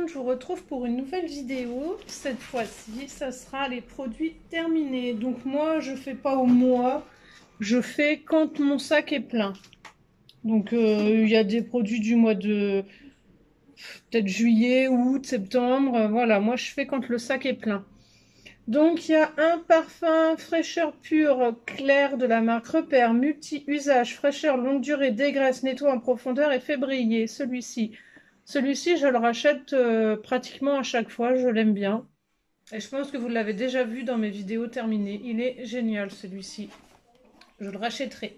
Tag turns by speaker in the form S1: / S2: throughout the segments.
S1: je vous retrouve pour une nouvelle vidéo. Cette fois-ci, ça sera les produits terminés. Donc moi, je fais pas au mois, je fais quand mon sac est plein. Donc il y a des produits du mois de peut-être juillet, août, septembre. Voilà, moi je fais quand le sac est plein. Donc il y a un parfum fraîcheur pure clair de la marque Repère, multi-usage, fraîcheur longue durée, dégraisse, nettoie en profondeur et fait briller. Celui-ci, je le rachète pratiquement à chaque fois, je l'aime bien. Et je pense que vous l'avez déjà vu dans mes vidéos terminées. Il est génial celui-ci. Je le rachèterai.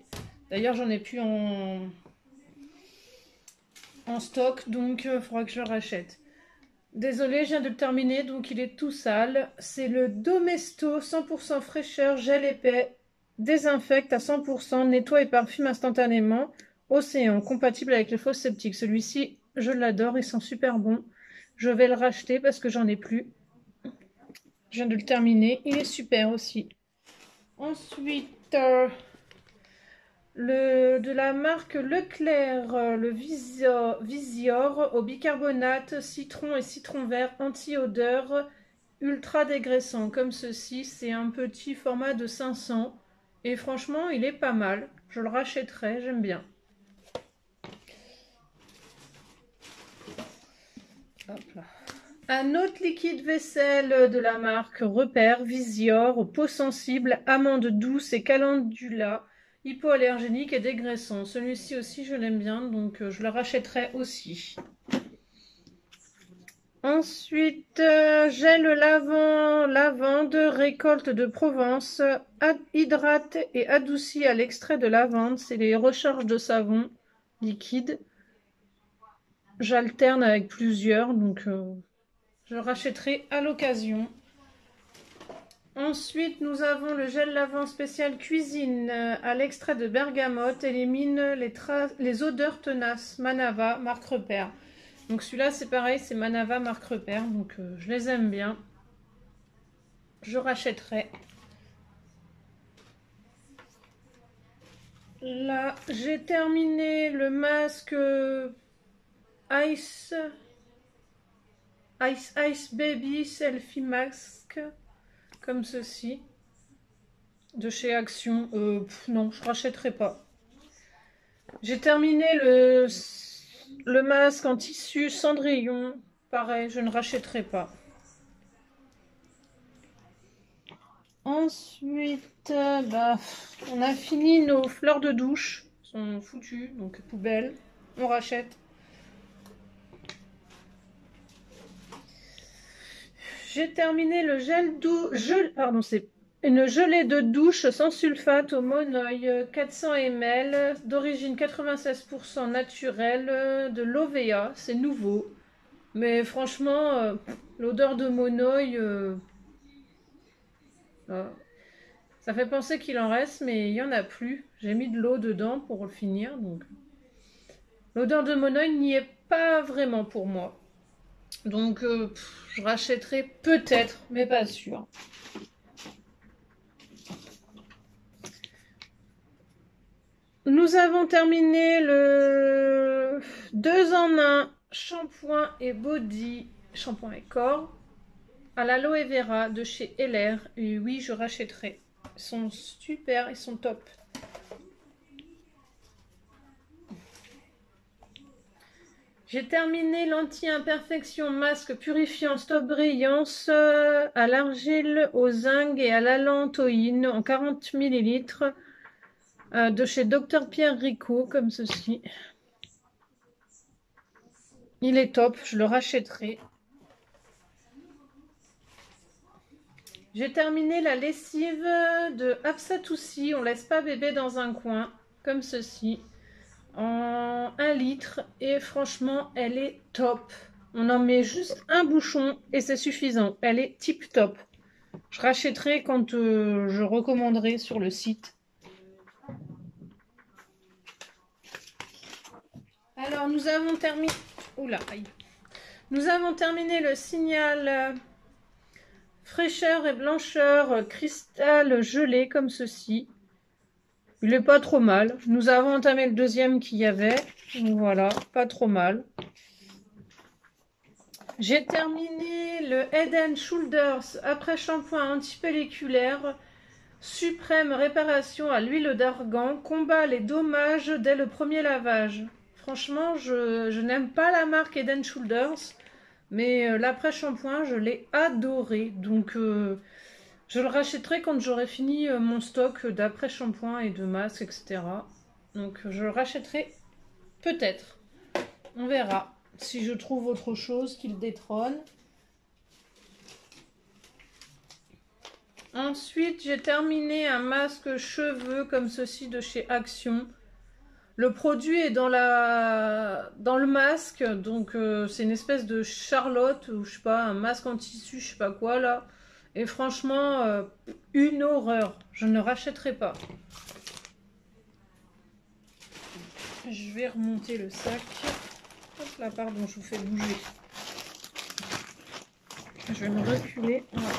S1: D'ailleurs j'en ai plus en stock, donc il faudra que je le rachète. Désolée, je viens de le terminer, donc il est tout sale. C'est le Domesto 100% fraîcheur, gel épais, désinfecte à 100%, nettoie et parfume instantanément. Océan, compatible avec les fosses septiques. Celui-ci, je l'adore, il sent super bon. Je vais le racheter parce que j'en ai plus. Je viens de le terminer, il est super aussi. Ensuite, de la marque Leclerc, le Visior au bicarbonate, citron et citron vert, anti-odeur, ultra dégraissant. Comme ceci, c'est un petit format de 500. Et franchement, il est pas mal. Je le rachèterai, j'aime bien. Hop là. Un autre liquide vaisselle de la marque Repère, Visior, peau sensible, amande douce et calendula. Hypoallergénique et dégraissant. Celui-ci aussi, je l'aime bien, donc je le rachèterai aussi. Ensuite, gel lavande, récolte de Provence, hydrate et adoucit à l'extrait de lavande. C'est les recharges de savon liquide. J'alterne avec plusieurs, donc je rachèterai à l'occasion. Ensuite, nous avons le gel lavant spécial cuisine à l'extrait de bergamote, élimine les odeurs tenaces, Manava, marque Repère. Donc celui-là, c'est pareil, c'est Manava, marque Repère, donc je les aime bien. Je rachèterai. Là, j'ai terminé le masque Ice Baby Selfie Mask, comme ceci. De chez Action, non, je rachèterai pas. J'ai terminé le masque en tissu Cendrillon. Pareil, je ne rachèterai pas. Ensuite, on a fini nos fleurs de douche. Elles sont foutues, donc poubelle. On rachète. J'ai terminé le c'est une gelée de douche sans sulfate au monoï 400 ml d'origine 96% naturelle de l'Ovea. C'est nouveau. Mais franchement, l'odeur de monoï, ça fait penser qu'il en reste, mais il n'y en a plus. J'ai mis de l'eau dedans pour le finir. Donc l'odeur de monoï n'y est pas vraiment pour moi. Donc je rachèterai peut-être, mais pas sûr. Nous avons terminé le 2 en 1 shampoing et body, shampoing et corps à l'aloe vera de chez LR. Et oui, je rachèterai. Ils sont super, ils sont top. J'ai terminé l'anti-imperfection masque purifiant stop brillance à l'argile, au zinc et à l'allantoïne en 40 ml de chez Dr Pierre Ricot, comme ceci. Il est top, je le rachèterai. J'ai terminé la lessive de Hapsatoussi, on laisse pas bébé dans un coin, comme ceci. En 1 litre et franchement elle est top. On en met juste un bouchon et c'est suffisant. Elle est tip top. Je rachèterai quand je recommanderai sur le site. Alors nous avons terminé. Oula, aïe. Nous avons terminé le signal fraîcheur et blancheur cristal gelé comme ceci. Il est pas trop mal. Nous avons entamé le deuxième qu'il y avait. Donc voilà, pas trop mal. J'ai terminé le Head and Shoulders après shampoing antipelliculaire. Suprême réparation à l'huile d'argan. Combat les dommages dès le premier lavage. Franchement, je n'aime pas la marque Head and Shoulders. Mais l'après-shampoing, je l'ai adoré. Donc, je le rachèterai quand j'aurai fini mon stock d'après-shampoing et de masques, etc. Donc, je le rachèterai peut-être. On verra si je trouve autre chose qui le détrône. Ensuite, j'ai terminé un masque cheveux comme ceci de chez Action. Le produit est dans le masque, donc c'est une espèce de Charlotte ou je sais pas, un masque en tissu, je sais pas quoi là. Et franchement, une horreur. Je ne rachèterai pas. Je vais remonter le sac. Hop là, pardon, je vous fais bouger. Je vais me reculer. Voilà.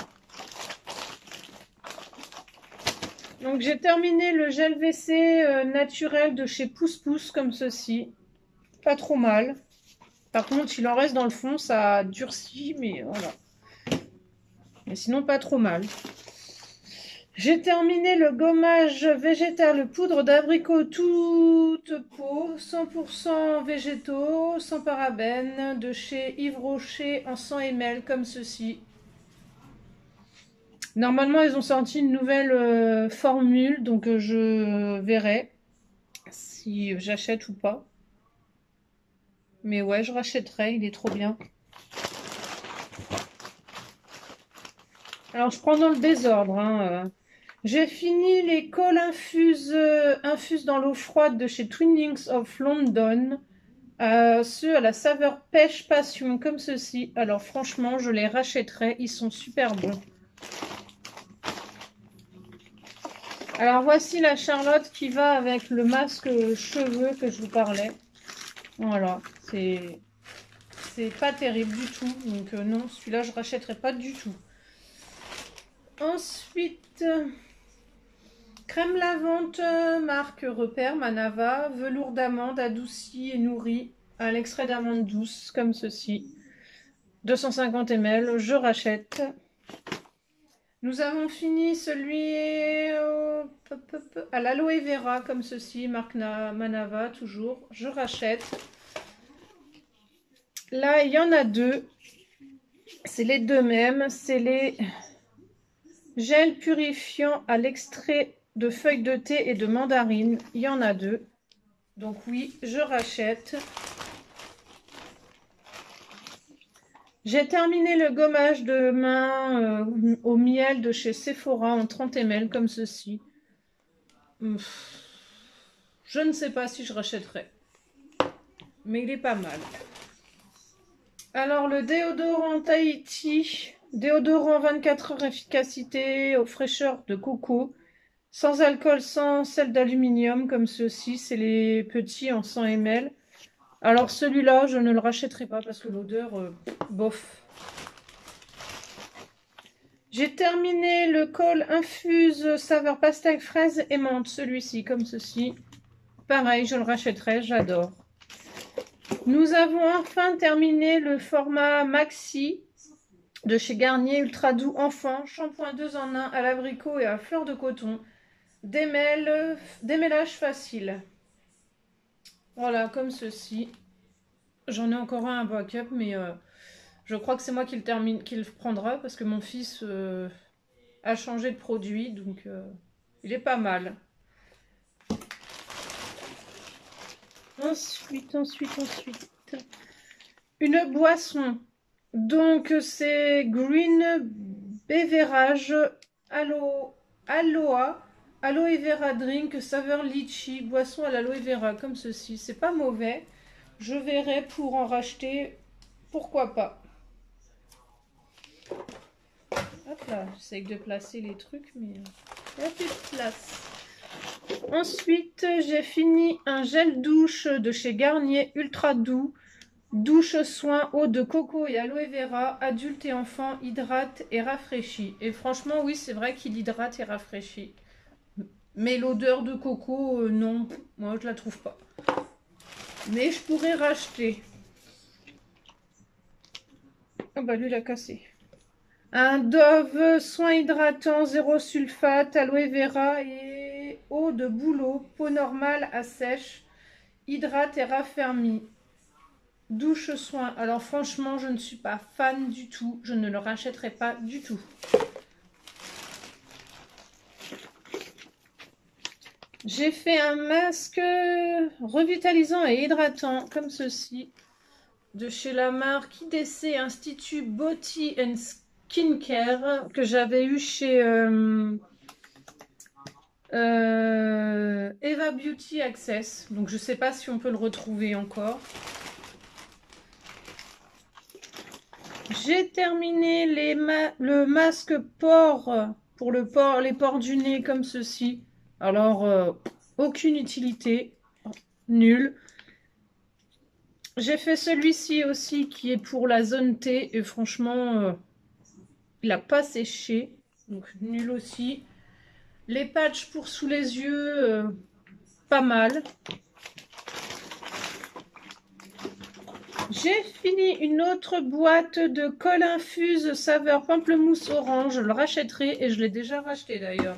S1: Donc j'ai terminé le gel WC naturel de chez Pousse Pousse comme ceci. Pas trop mal. Par contre, il en reste dans le fond, ça durcit, mais voilà. Mais sinon, pas trop mal. J'ai terminé le gommage végétal poudre d'abricot toute peau, 100% végétaux, sans parabènes, de chez Yves Rocher en 100 ml comme ceci. Normalement, ils ont sorti une nouvelle formule, donc je verrai si j'achète ou pas. Mais ouais, je rachèterai, il est trop bien. Alors, je prends dans le désordre. Hein. J'ai fini les cols infuses dans l'eau froide de chez Twinings of London. Ceux à la saveur pêche passion, comme ceci. Alors, franchement, je les rachèterai. Ils sont super bons. Alors, voici la Charlotte qui va avec le masque cheveux que je vous parlais. Voilà, c'est pas terrible du tout. Donc, non, celui-là, je rachèterai pas du tout. Ensuite, crème lavante marque Repère Manava, velours d'amande adouci et nourri à l'extrait d'amande douce, comme ceci. 250 ml, je rachète. Nous avons fini celui à l'aloe vera, comme ceci, marque Manava, toujours. Je rachète. Là, il y en a deux. C'est les deux mêmes. C'est les gel purifiant à l'extrait de feuilles de thé et de mandarine. Il y en a deux. Donc oui, je rachète. J'ai terminé le gommage de main au miel de chez Sephora en 30 ml comme ceci. Je ne sais pas si je rachèterai. Mais il est pas mal. Alors le déodorant Tahiti, déodorant 24 heures efficacité aux fraîcheurs de coco, sans alcool, sans sel d'aluminium comme ceci, c'est les petits en 100 ml. Alors celui-là, je ne le rachèterai pas parce que l'odeur, bof. J'ai terminé le col infuse saveur pastèque fraise et menthe, celui-ci comme ceci. Pareil, je le rachèterai, j'adore. Nous avons enfin terminé le format maxi de chez Garnier Ultra Doux Enfant, shampoing 2 en 1 à l'abricot et à fleur de coton, démêlage facile. Voilà, comme ceci. J'en ai encore un backup, mais je crois que c'est moi qui le prendra parce que mon fils a changé de produit, donc il est pas mal. Ensuite. Une boisson. Donc c'est Green Beverage Aloe Vera Drink saveur litchi, boisson à l'aloe vera comme ceci. C'est pas mauvais. Je verrai pour en racheter. Pourquoi pas. Hop là, j'essaye de placer les trucs, mais il n'y a plus de place. Ensuite, j'ai fini un gel douche de chez Garnier Ultra Doux. Douche soin eau de coco et aloe vera, adulte et enfant, hydrate et rafraîchit. Et franchement, oui, c'est vrai qu'il hydrate et rafraîchit. Mais l'odeur de coco, non, moi je la trouve pas. Mais je pourrais racheter. Ah bah lui, il a cassé. Un Dove soin hydratant, zéro sulfate, aloe vera et eau de bouleau, peau normale à sèche, hydrate et raffermit. Douche soin. Alors franchement, je ne suis pas fan du tout. Je ne le rachèterai pas du tout. J'ai fait un masque revitalisant et hydratant comme ceci de chez la marque IDC Institut Beauty and Skincare que j'avais eu chez Eva Beauty Access. Donc je sais pas si on peut le retrouver encore. J'ai terminé le masque port pour les pores du nez comme ceci. Alors, aucune utilité, nul. J'ai fait celui-ci aussi qui est pour la zone T et franchement, il n'a pas séché, donc nul aussi. Les patchs pour sous les yeux, pas mal. J'ai fini une autre boîte de colle infuse saveur pamplemousse orange. Je le rachèterai et je l'ai déjà racheté d'ailleurs.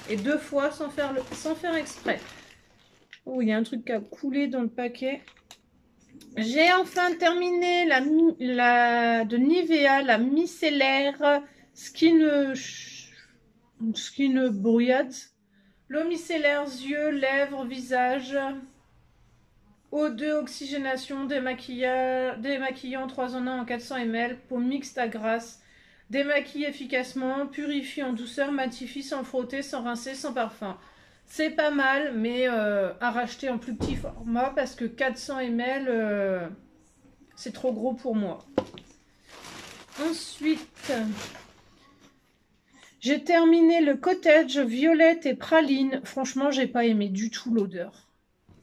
S1: Et 2 fois sans faire exprès. Oh, il y a un truc qui a coulé dans le paquet. J'ai enfin terminé de Nivea, la micellaire Skin Brouillade. L'eau micellaire, yeux, lèvres, visage. O2 oxygénation, démaquillant 3 en 1 en 400 ml, peau mixte à grasse, démaquille efficacement, purifie en douceur, matifie sans frotter, sans rincer, sans parfum. C'est pas mal, mais à racheter en plus petit format parce que 400 ml, c'est trop gros pour moi. Ensuite, j'ai terminé le cottage violette et praline. Franchement, j'ai pas aimé du tout l'odeur.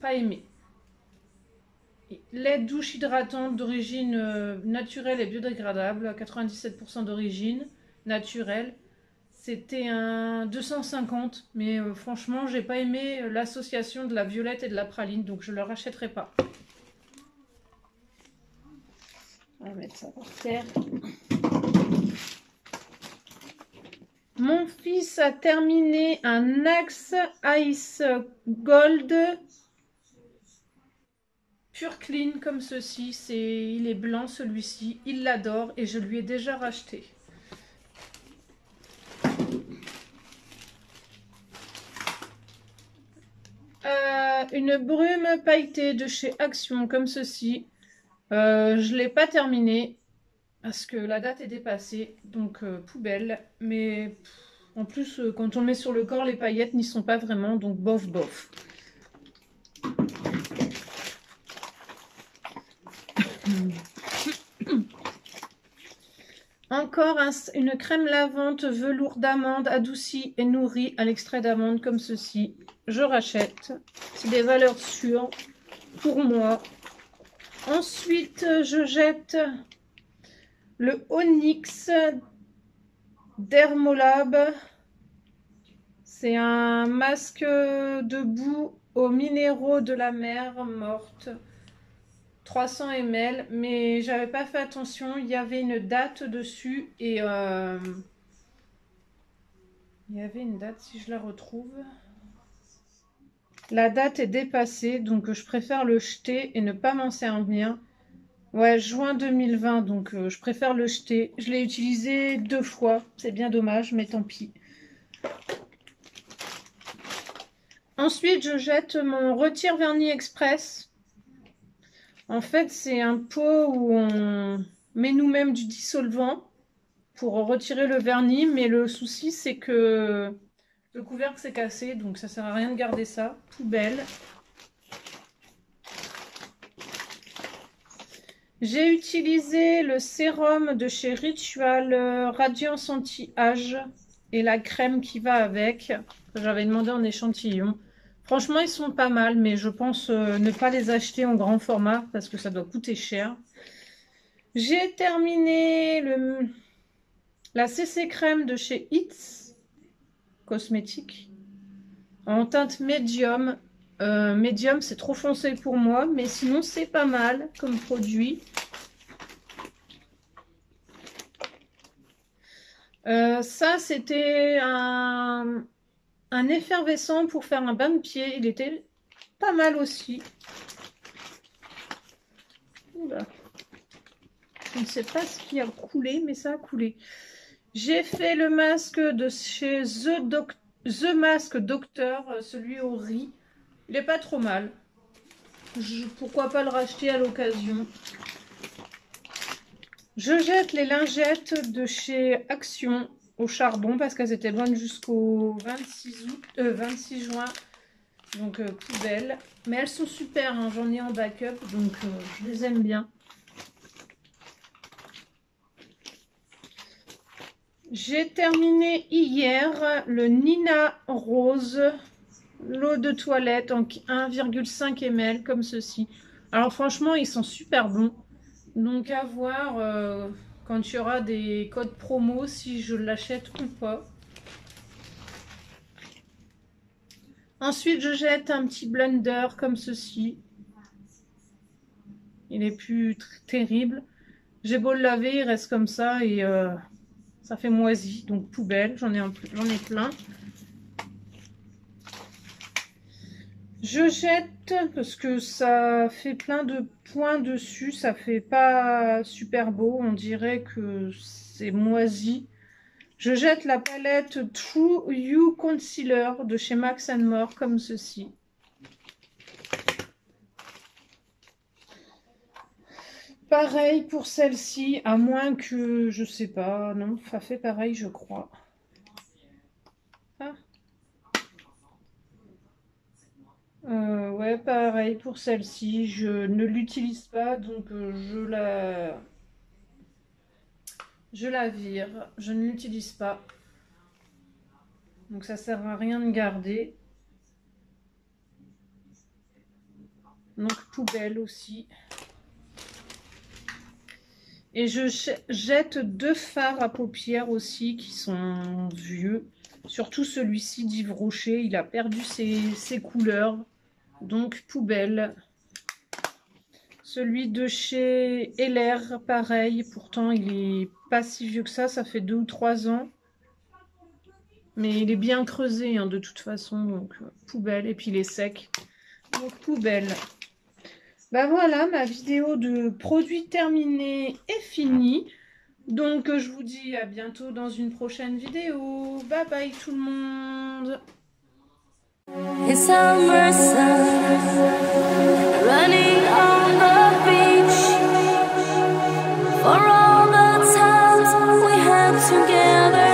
S1: Pas aimé. Lait douche hydratante d'origine naturelle et biodégradable, à 97% d'origine naturelle. C'était un 250, mais franchement, j'ai pas aimé l'association de la violette et de la praline, donc je ne le rachèterai pas. On va mettre ça par terre. Mon fils a terminé un Axe Ice Gold Pure Clean comme ceci. Il est blanc celui-ci. Il l'adore et je lui ai déjà racheté. Une brume pailletée de chez Action comme ceci. Je ne l'ai pas terminé parce que la date est dépassée. Donc poubelle. Mais en plus, quand on le met sur le corps, les paillettes n'y sont pas vraiment. Donc bof bof. Encore une crème lavante velours d'amande adoucie et nourrie à l'extrait d'amande comme ceci. Je rachète. C'est des valeurs sûres pour moi. Ensuite, je jette le Onyx Dermolab. C'est un masque de boue aux minéraux de la mer morte. 300 ml, mais j'avais pas fait attention, il y avait une date dessus et il y avait une date, si je la retrouve. La date est dépassée, donc je préfère le jeter et ne pas m'en servir. Ouais, juin 2020, donc je préfère le jeter. Je l'ai utilisé 2 fois, c'est bien dommage, mais tant pis. Ensuite, je jette mon retire vernis express. En fait, c'est un pot où on met nous-mêmes du dissolvant pour retirer le vernis. Mais le souci, c'est que le couvercle s'est cassé. Donc, ça sert à rien de garder ça. Poubelle. J'ai utilisé le sérum de chez Ritual Radiance Anti-Âge et la crème qui va avec. J'avais demandé en échantillon. Franchement, ils sont pas mal, mais je pense ne pas les acheter en grand format parce que ça doit coûter cher. J'ai terminé la CC crème de chez It's Cosmétiques en teinte médium. Médium, c'est trop foncé pour moi, mais sinon c'est pas mal comme produit. Ça, c'était un effervescent pour faire un bain de pied. Il était pas mal aussi. Oula. Je ne sais pas ce qui a coulé, mais ça a coulé. J'ai fait le masque de chez The Mask Doctor, celui au riz. Il est pas trop mal. Pourquoi pas le racheter à l'occasion. Je jette les lingettes de chez Action au charbon parce qu'elles étaient bonnes jusqu'au 26 juin. Donc poubelle. Mais elles sont super, hein. J'en ai en backup, donc je les aime bien. J'ai terminé hier le Nina Rose, l'eau de toilette en 1,5 ml comme ceci. Alors franchement, ils sont super bons. Donc à voir quand il y aura des codes promo si je l'achète ou pas. Ensuite, je jette un petit blender comme ceci. Il est plus terrible. J'ai beau le laver, il reste comme ça et ça fait moisi. Donc poubelle, j'en ai plein. Je jette parce que ça fait plein de points dessus. Ça fait pas super beau. On dirait que c'est moisi. Je jette la palette True You Concealer de chez Max More comme ceci. Pareil pour celle-ci, à moins que, je sais pas, non, ça fait pareil je crois. Ah. Ouais, pareil pour celle-ci, je ne l'utilise pas, donc je la vire, je ne l'utilise pas. Donc ça sert à rien de garder. Donc poubelle aussi. Et je jette 2 fards à paupières aussi qui sont vieux. Surtout celui-ci d'Yves Rocher, il a perdu ses couleurs. Donc poubelle. Celui de chez LR, pareil. Pourtant, il est pas si vieux que ça fait 2 ou 3 ans. Mais il est bien creusé hein, de toute façon. Donc poubelle. Et puis il est sec. Donc poubelle. Bah voilà, ma vidéo de produits terminée est finie. Donc je vous dis à bientôt dans une prochaine vidéo. Bye bye tout le monde.
S2: It's summer sun, running on the beach, for all the times we had together.